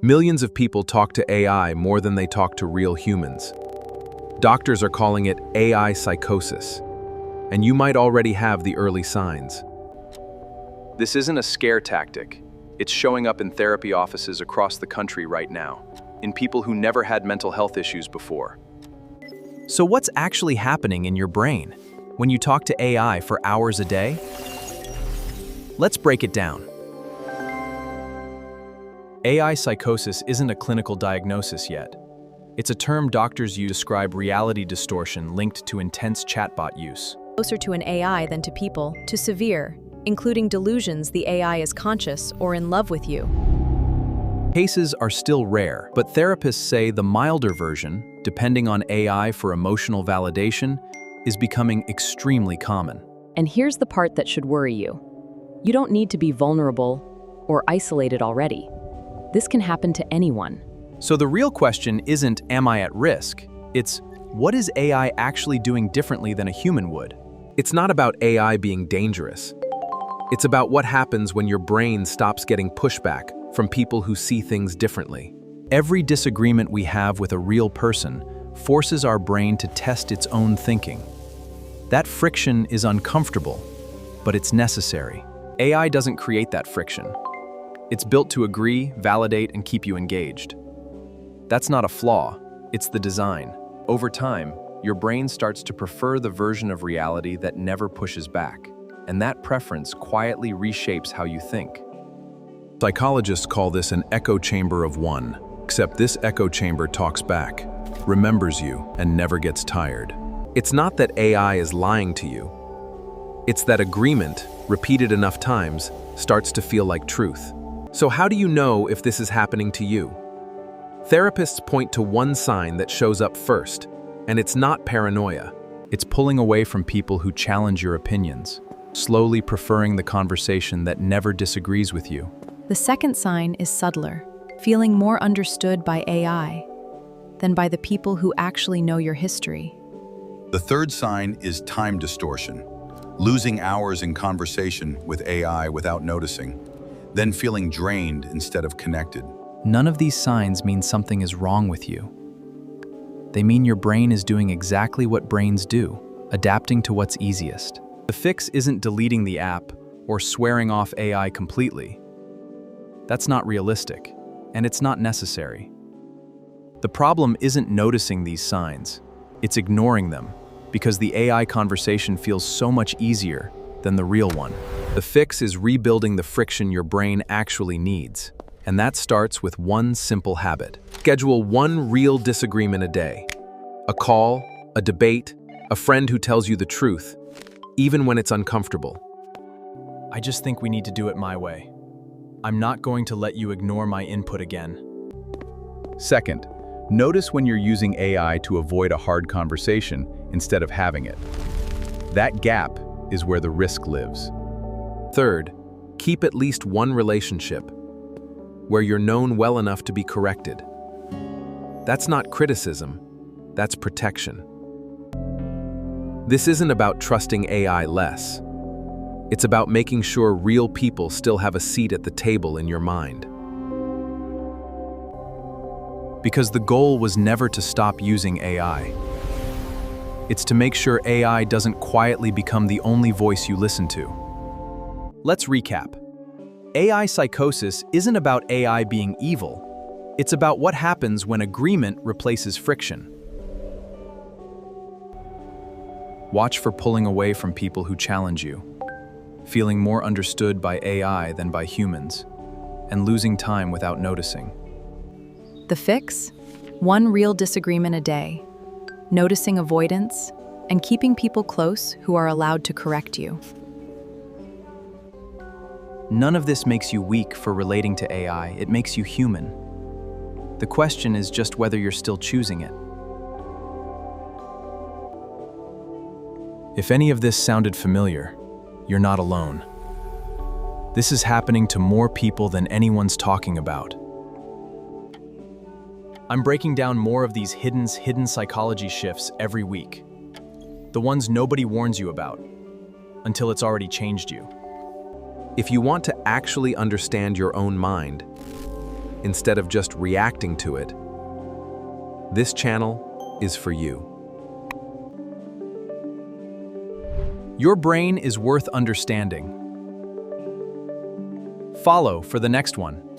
Millions of people talk to AI more than they talk to real humans. Doctors are calling it AI psychosis, and you might already have the early signs. This isn't a scare tactic. It's showing up in therapy offices across the country right now, in people who never had mental health issues before. So what's actually happening in your brain when you talk to AI for hours a day? Let's break it down. AI psychosis isn't a clinical diagnosis yet. It's a term doctors use to describe reality distortion linked to intense chatbot use. Closer to an AI than to people, to severe, including delusions the AI is conscious or in love with you. Cases are still rare, but therapists say the milder version, depending on AI for emotional validation, is becoming extremely common. And here's the part that should worry you. You don't need to be vulnerable or isolated already. This can happen to anyone. So the real question isn't, am I at risk? It's, what is AI actually doing differently than a human would? It's not about AI being dangerous. It's about what happens when your brain stops getting pushback from people who see things differently. Every disagreement we have with a real person forces our brain to test its own thinking. That friction is uncomfortable, but it's necessary. AI doesn't create that friction. It's built to agree, validate, and keep you engaged. That's not a flaw, it's the design. Over time, your brain starts to prefer the version of reality that never pushes back, and that preference quietly reshapes how you think. Psychologists call this an echo chamber of one, except this echo chamber talks back, remembers you, and never gets tired. It's not that AI is lying to you. It's that agreement, repeated enough times, starts to feel like truth. So how do you know if this is happening to you? Therapists point to one sign that shows up first, and it's not paranoia. It's pulling away from people who challenge your opinions, slowly preferring the conversation that never disagrees with you. The second sign is subtler, feeling more understood by AI than by the people who actually know your history. The third sign is time distortion, losing hours in conversation with AI without noticing, then feeling drained instead of connected. None of these signs mean something is wrong with you. They mean your brain is doing exactly what brains do, adapting to what's easiest. The fix isn't deleting the app or swearing off AI completely. That's not realistic, and it's not necessary. The problem isn't noticing these signs, it's ignoring them, because the AI conversation feels so much easier than the real one. The fix is rebuilding the friction your brain actually needs, and that starts with one simple habit. Schedule one real disagreement a day. A call, a debate, a friend who tells you the truth, even when it's uncomfortable. I just think we need to do it my way. I'm not going to let you ignore my input again. Second, notice when you're using AI to avoid a hard conversation instead of having it. That gap is where the risk lives. Third, keep at least one relationship where you're known well enough to be corrected. That's not criticism, that's protection. This isn't about trusting AI less. It's about making sure real people still have a seat at the table in your mind. Because the goal was never to stop using AI. It's to make sure AI doesn't quietly become the only voice you listen to. Let's recap. AI psychosis isn't about AI being evil. It's about what happens when agreement replaces friction. Watch for pulling away from people who challenge you, feeling more understood by AI than by humans, and losing time without noticing. The fix? One real disagreement a day, noticing avoidance, and keeping people close who are allowed to correct you. None of this makes you weak for relating to AI, it makes you human. The question is just whether you're still choosing it. If any of this sounded familiar, you're not alone. This is happening to more people than anyone's talking about. I'm breaking down more of these hidden psychology shifts every week. The ones nobody warns you about, until it's already changed you. If you want to actually understand your own mind, instead of just reacting to it, this channel is for you. Your brain is worth understanding. Follow for the next one.